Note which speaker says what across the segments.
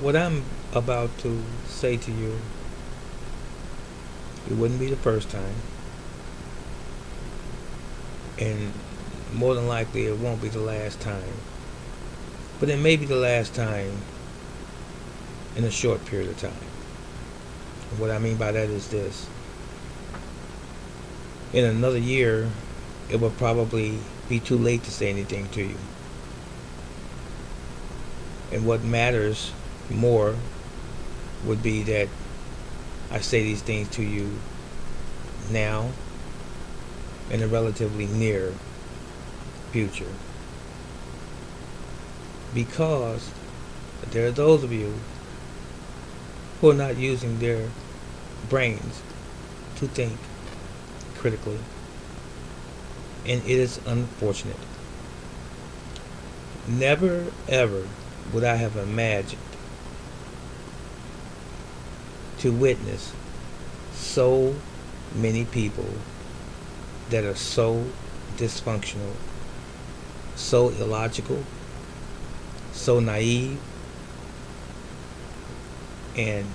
Speaker 1: What I'm about to say to you, it wouldn't be the first time, and more than likely it won't be the last time. But it may be the last time in a short period of time. And what I mean by that is this. In another year, it will probably be too late to say anything to you. And what matters more would be that I say these things to you now in a relatively near future. Because there are those of you who are not using their brains to think critically. And it is unfortunate. Never ever would I have imagined to witness so many people that are so dysfunctional, so illogical, so naive, and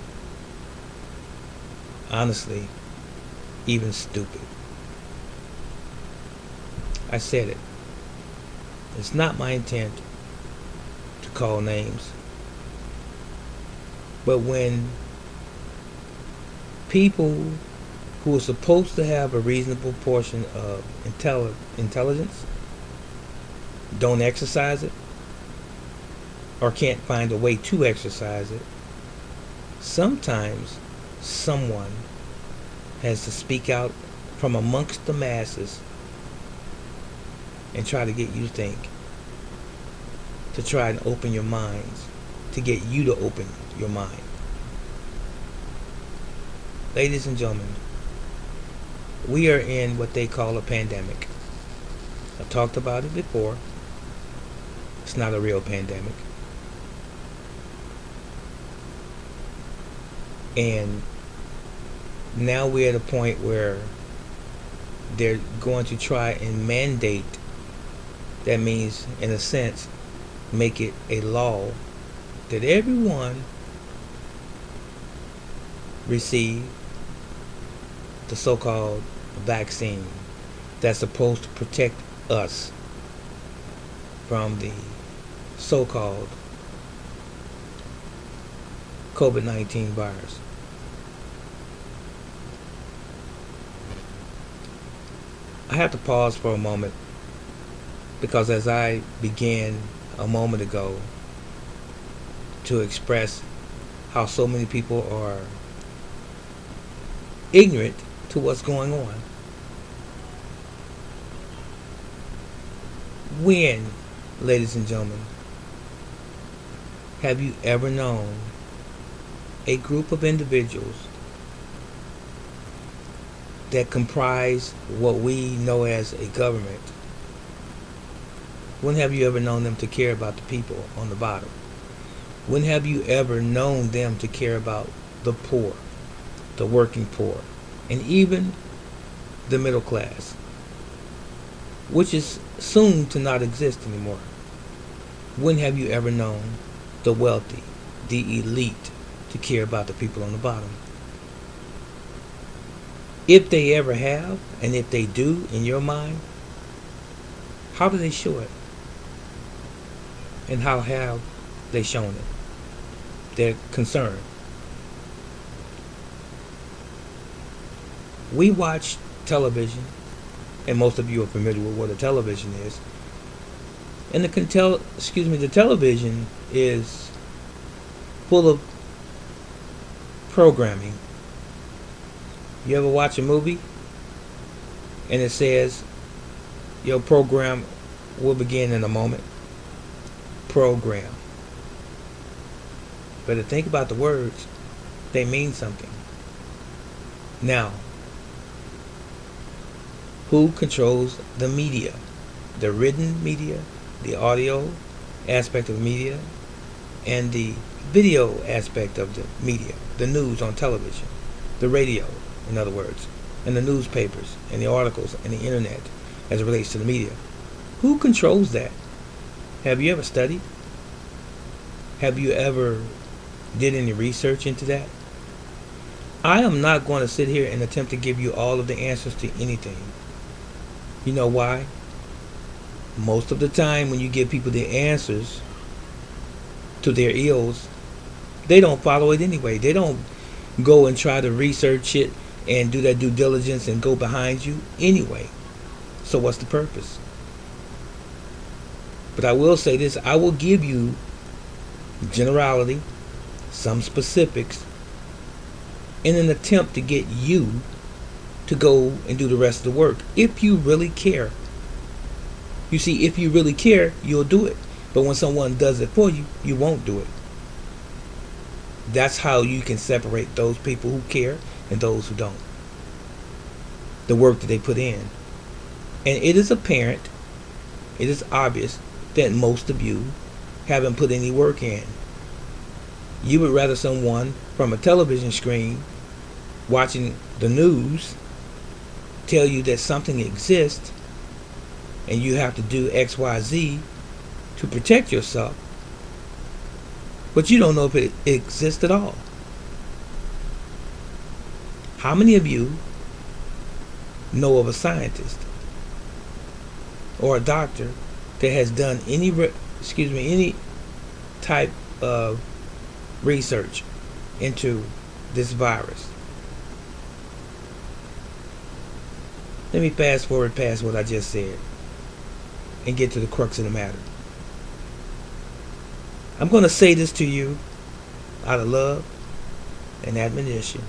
Speaker 1: honestly, even stupid. I said it. It's not my intent to call names. But when people who are supposed to have a reasonable portion of intelligence don't exercise it, or can't find a way to exercise it, sometimes someone has to speak out from amongst the masses and try to get you to think, to try and open your minds, to get you to open your mind. Ladies and gentlemen, we are in what they call a pandemic. I've talked about it before. It's not a real pandemic. And now we're at a point where they're going to try and mandate, that means, in a sense, make it a law that everyone receive the so-called vaccine that's supposed to protect us from the so-called COVID-19 virus. I have to pause for a moment because as I began a moment ago to express how so many people are ignorant to what's going on. When, ladies and gentlemen, have you ever known a group of individuals that comprise what we know as a government? When have you ever known them to care about the people on the bottom? When have you ever known them to care about the poor, the working poor, and even the middle class, which is soon to not exist anymore? When have you ever known the wealthy, the elite, to care about the people on the bottom? If they ever have, and if they do in your mind, how do they show it? And how have they shown it? Their concern. We watch television, and most of you are familiar with what a television is. And the television is full of programming. You ever watch a movie and it says your program will begin in a moment? Program. Better think about the words. They mean something. Now, who controls the media? The written media, the audio aspect of the media, and the video aspect of the media. The news on television, the radio, in other words, and the newspapers, and the articles, and the internet as it relates to the media. Who controls that? Have you ever studied? Have you ever did any research into that? I am not going to sit here and attempt to give you all of the answers to anything. You know why? Most of the time when you give people the answers to their ills, they don't follow it anyway. They don't go and try to research it and do that due diligence and go behind you anyway. So what's the purpose? But I will say this, I will give you generality, some specifics, in an attempt to get you to go and do the rest of the work. If you really care. You see, if you really care, you'll do it. But when someone does it for you, you won't do it. That's how you can separate those people who care and those who don't. The work that they put in. And it is apparent, it is obvious that most of you haven't put any work in. You would rather someone from a television screen watching the news tell you that something exists and you have to do XYZ to protect yourself, but you don't know if it exists at all. How many of you know of a scientist or a doctor that has done any type of research into this virus? Let me fast forward past what I just said and get to the crux of the matter. I'm going to say this to you out of love and admonition.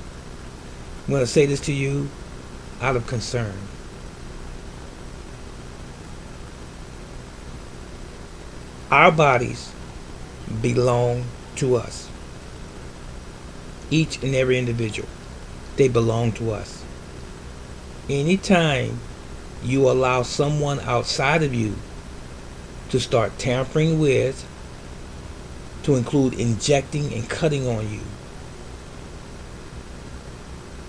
Speaker 1: I'm going to say this to you out of concern. Our bodies belong to us. Each and every individual. They belong to us. Anytime you allow someone outside of you to start tampering with, to include injecting and cutting on you,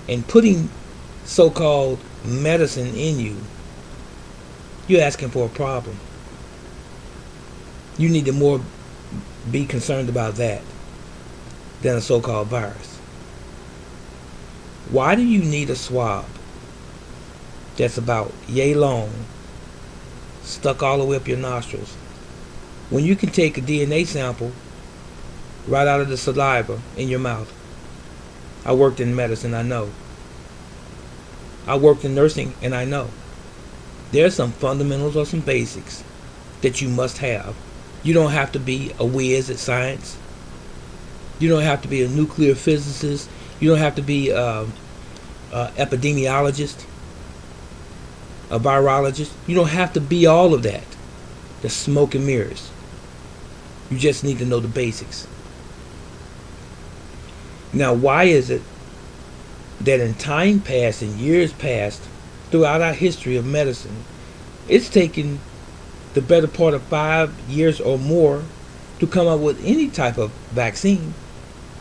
Speaker 1: and putting so-called medicine in you, you're asking for a problem. You need to more be concerned about that than a so-called virus. Why do you need a swab that's about yay long, stuck all the way up your nostrils, when you can take a DNA sample right out of the saliva in your mouth? I worked in medicine, I know. I worked in nursing, and I know. There are some fundamentals or some basics that you must have. You don't have to be a whiz at science. You don't have to be a nuclear physicist. You don't have to be an epidemiologist, a virologist. You don't have to be all of that. The smoke and mirrors. You just need to know the basics. Now, why is it that in time past and years past, throughout our history of medicine, it's taken the better part of 5 years or more to come up with any type of vaccine,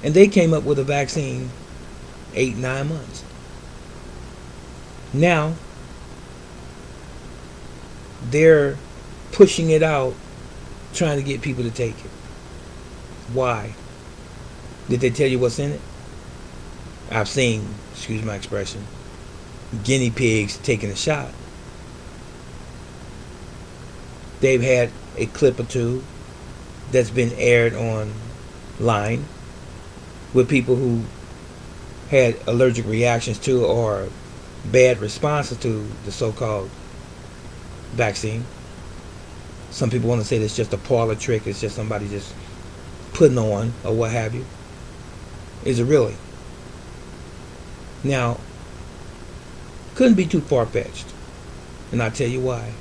Speaker 1: and they came up with a vaccine 8-9 months. Now they're pushing it out, trying to get people to take it. Why? Did they tell you what's in it? I've seen, excuse my expression, guinea pigs taking a shot. They've had a clip or two that's been aired online with people who had allergic reactions to or bad responses to the so-called vaccine. Some people want to say it's just a parlor trick, it's just somebody just putting on or what have you. Is it really? Now, couldn't be too far-fetched, and I'll tell you why.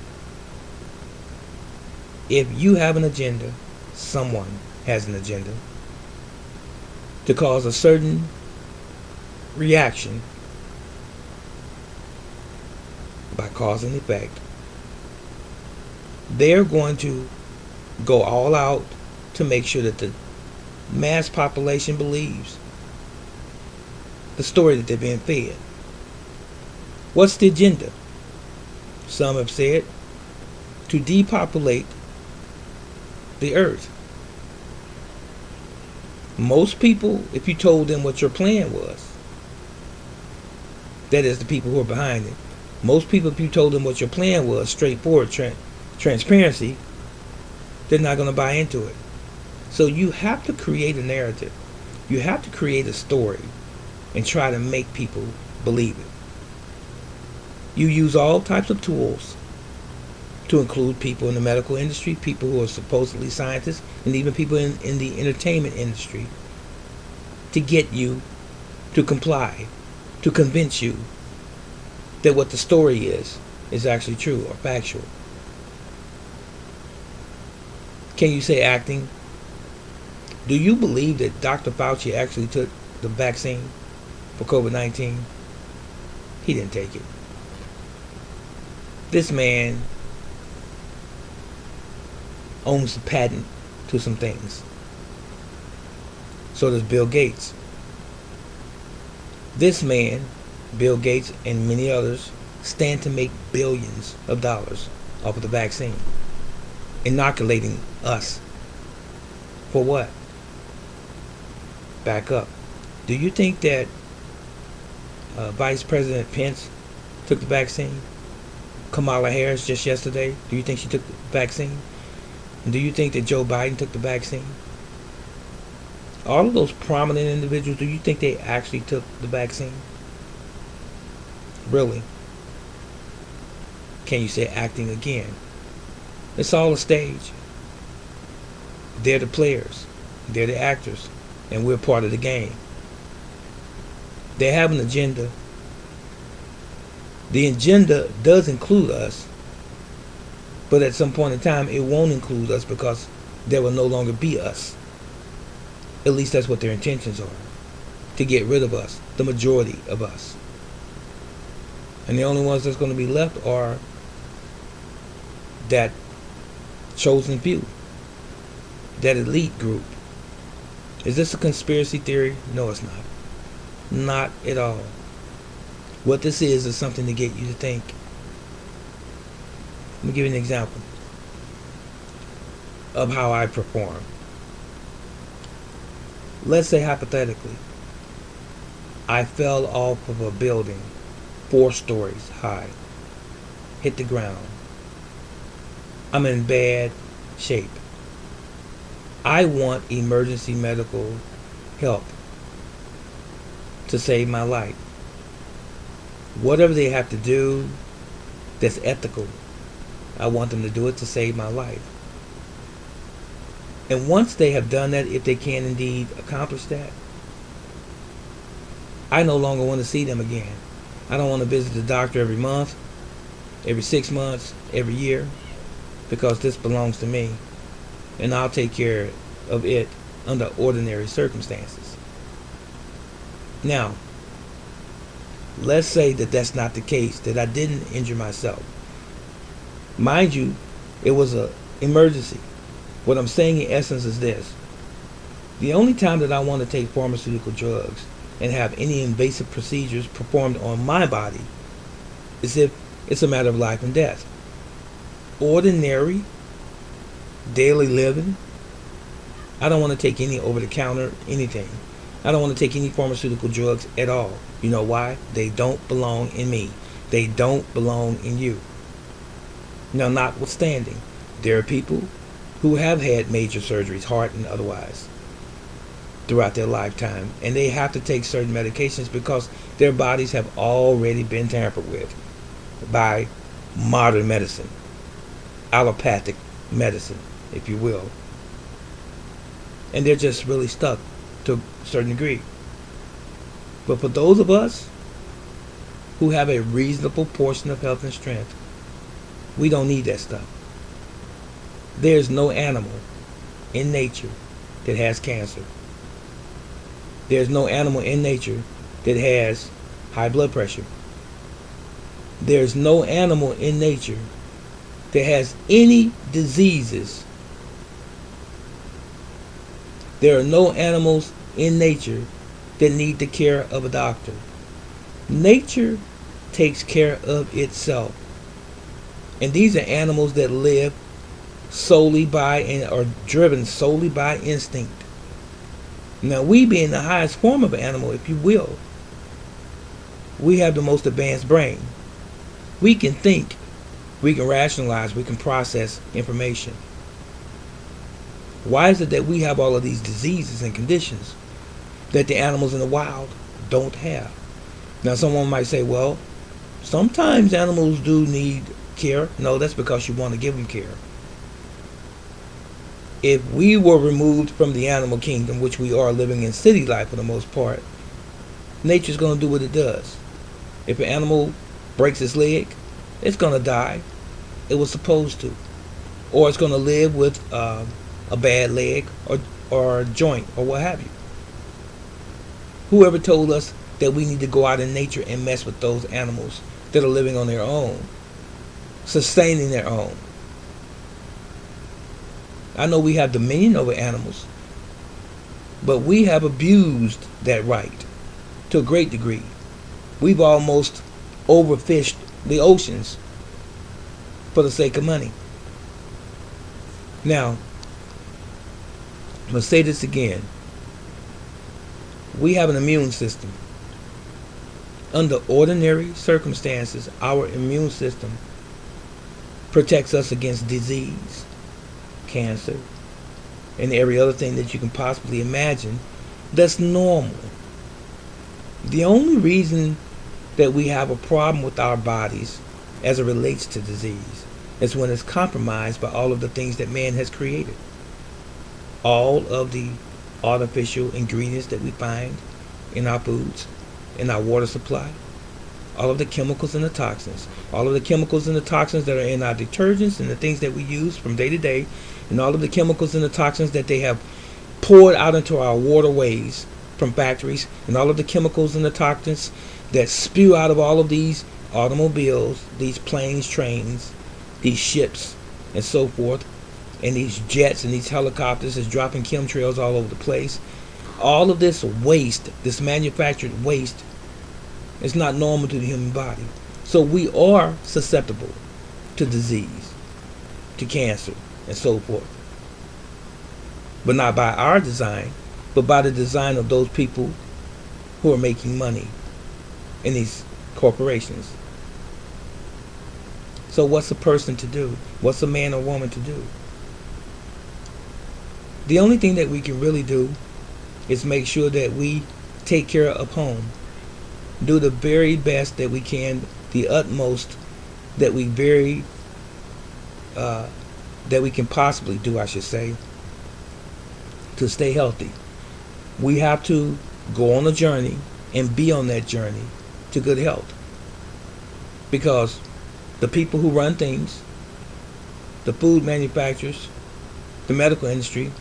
Speaker 1: If you have an agenda, someone has an agenda to cause a certain reaction by cause and effect, they're going to go all out to make sure that the mass population believes the story that they're being fed. What's the agenda? Some have said to depopulate the earth. Most people, if you told them what your plan was, that is the people who are behind it. Most people, if you told them what your plan was, straightforward, transparency, they're not going to buy into it. So you have to create a narrative. You have to create a story and try to make people believe it. You use all types of tools, to include people in the medical industry, people who are supposedly scientists, and even people in the entertainment industry, to get you to comply, to convince you that what the story is actually true or factual. Can you say acting? Do you believe that Dr. Fauci actually took the vaccine for COVID-19? He didn't take it. This man owns the patent to some things. So does Bill Gates. This man, Bill Gates, and many others stand to make billions of dollars off of the vaccine, inoculating us. For what? Back up. Do you think that Vice President Pence took the vaccine? Kamala Harris just yesterday, do you think she took the vaccine? And do you think that Joe Biden took the vaccine? All of those prominent individuals, do you think they actually took the vaccine? Really? Can you say acting again? It's all a stage. They're the players. They're the actors. And we're part of the game. They have an agenda. The agenda does include us. But at some point in time, it won't include us because there will no longer be us. At least that's what their intentions are. To get rid of us. The majority of us. And the only ones that's going to be left are that chosen few. That elite group. Is this a conspiracy theory? No, it's not. Not at all. What this is something to get you to think. Let me give you an example of how I perform. Let's say hypothetically, I fell off of a building 4 stories high, hit the ground. I'm in bad shape. I want emergency medical help to save my life. Whatever they have to do that's ethical, I want them to do it to save my life. And once they have done that, if they can indeed accomplish that, I no longer want to see them again. I don't want to visit the doctor every month, every 6 months, every year, because this belongs to me. And I'll take care of it under ordinary circumstances. Now, let's say that that's not the case, that I didn't injure myself. Mind you, it was an emergency. What I'm saying in essence is this. The only time that I want to take pharmaceutical drugs and have any invasive procedures performed on my body is if it's a matter of life and death. Ordinary, daily living, I don't want to take any over-the-counter anything. I don't want to take any pharmaceutical drugs at all. You know why? They don't belong in me. They don't belong in you. Now, notwithstanding, there are people who have had major surgeries, heart and otherwise, throughout their lifetime, and they have to take certain medications because their bodies have already been tampered with by modern medicine, allopathic medicine, if you will, and they're just really stuck to a certain degree. But for those of us who have a reasonable portion of health and strength, we don't need that stuff. There's no animal in nature that has cancer. There's no animal in nature that has high blood pressure. There's no animal in nature that has any diseases. There are no animals in nature that need the care of a doctor. Nature takes care of itself. And these are animals that live solely by and are driven solely by instinct. Now, we being the highest form of animal, if you will, we have the most advanced brain. We can think, we can rationalize, we can process information. Why is it that we have all of these diseases and conditions that the animals in the wild don't have? Now, someone might say, well, sometimes animals do need care. No, that's because you want to give them care. If we were removed from the animal kingdom, which we are living in city life for the most part, nature's going to do what it does. If an animal breaks its leg, it's going to die. It was supposed to. Or it's going to live with a bad leg or a joint or what have you. Whoever told us that we need to go out in nature and mess with those animals that are living on their own, sustaining their own? I know we have dominion over animals, but we have abused that right to a great degree. We've almost overfished the oceans for the sake of money. Now, I'm going to say this again. We have an immune system. Under ordinary circumstances, our immune system protects us against disease, cancer, and every other thing that you can possibly imagine that's normal. The only reason that we have a problem with our bodies as it relates to disease is when it's compromised by all of the things that man has created. All of the artificial ingredients that we find in our foods, in our water supply, all of the chemicals and the toxins, all of the chemicals and the toxins that are in our detergents and the things that we use from day to day, and all of the chemicals and the toxins that they have poured out into our waterways from factories, and all of the chemicals and the toxins that spew out of all of these automobiles, these planes, trains, these ships, and so forth, and these jets and these helicopters is dropping chemtrails all over the place. All of this waste, this manufactured waste, is not normal to the human body. So we are susceptible to disease, to cancer, and so forth. But not by our design, but by the design of those people who are making money in these corporations. So what's a person to do? What's a man or woman to do? The only thing that we can really do is make sure that we take care of home. Do the very best that we can, the utmost that we can possibly do, I should say, to stay healthy. We have to go on a journey and be on that journey to good health. Because the people who run things, the food manufacturers, the medical industry,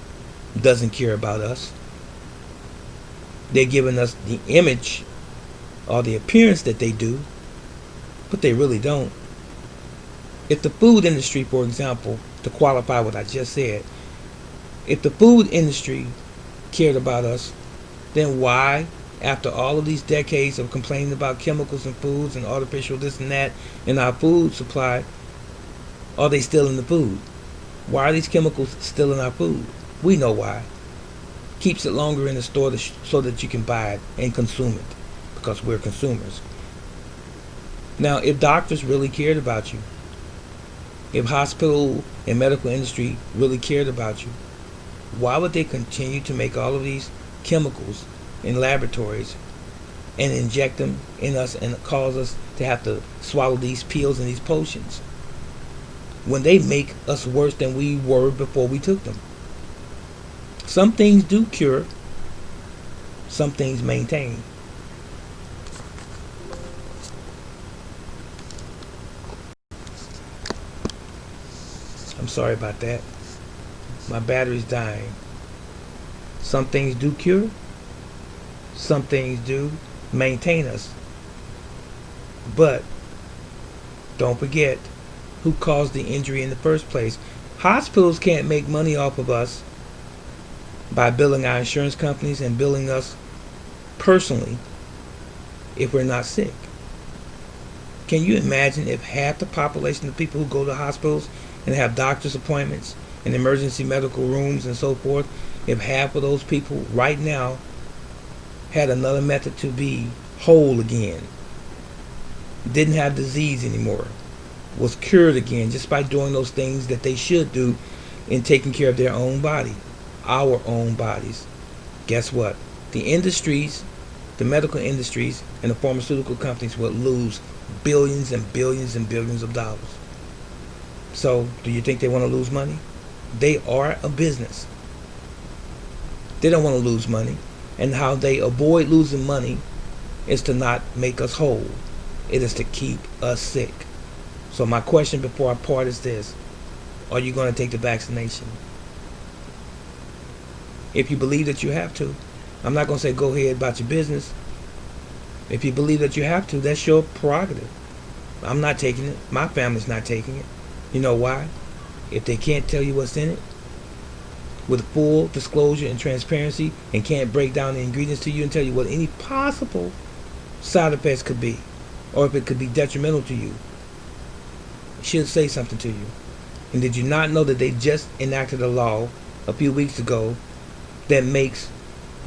Speaker 1: doesn't care about us. They're giving us the image or the appearance that they do, but they really don't. If the food industry, for example, to qualify what I just said, if the food industry cared about us, then why, after all of these decades of complaining about chemicals in foods and artificial this and that in our food supply, are they still in the food? Why are these chemicals still in our food? We know why. Keeps it longer in the store so that you can buy it and consume it, because we're consumers. Now, if doctors really cared about you, if hospital and medical industry really cared about you, why would they continue to make all of these chemicals in laboratories and inject them in us and cause us to have to swallow these pills and these potions when they make us worse than we were before we took them? Some things do cure, some things maintain. I'm sorry about that. My battery's dying. Some things do cure, some things do maintain us. But don't forget who caused the injury in the first place. Hospitals can't make money off of us by billing our insurance companies and billing us personally if we're not sick. Can you imagine if half the population of people who go to hospitals and have doctor's appointments and emergency medical rooms and so forth, if half of those people right now had another method to be whole again, didn't have disease anymore, was cured again just by doing those things that they should do in taking care of their own body, our own bodies, guess what? The industries, the medical industries, and the pharmaceutical companies would lose billions and billions and billions of dollars. So, do you think they want to lose money? They are a business. They don't want to lose money. And how they avoid losing money is to not make us whole. It is to keep us sick. So my question before I part is this: are you going to take the vaccination? If you believe that you have to, I'm not going to say go ahead about your business. If you believe that you have to, that's your prerogative. I'm not taking it. My family's not taking it. You know why? If they can't tell you what's in it with full disclosure and transparency, and can't break down the ingredients to you and tell you what any possible side effects could be, or if it could be detrimental to you, it should say something to you. And did you not know that they just enacted a law a few weeks ago that makes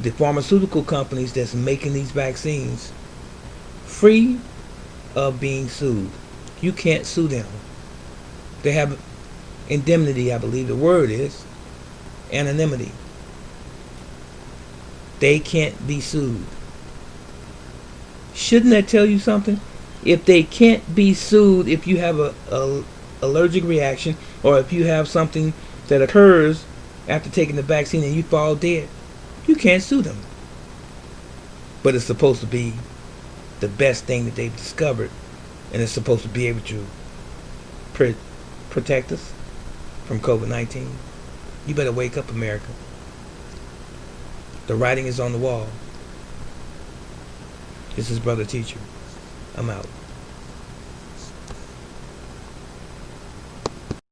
Speaker 1: the pharmaceutical companies that's making these vaccines free of being sued? You can't sue them. They have indemnity, I believe the word is anonymity. They can't be sued. Shouldn't that tell you something? If they can't be sued, if you have a allergic reaction, or if you have something that occurs after taking the vaccine and you fall dead, you can't sue them. But it's supposed to be the best thing that they've discovered, and it's supposed to be able to protect us from COVID-19. You better wake up, America. The writing is on the wall. This is Brother Teacher. I'm out.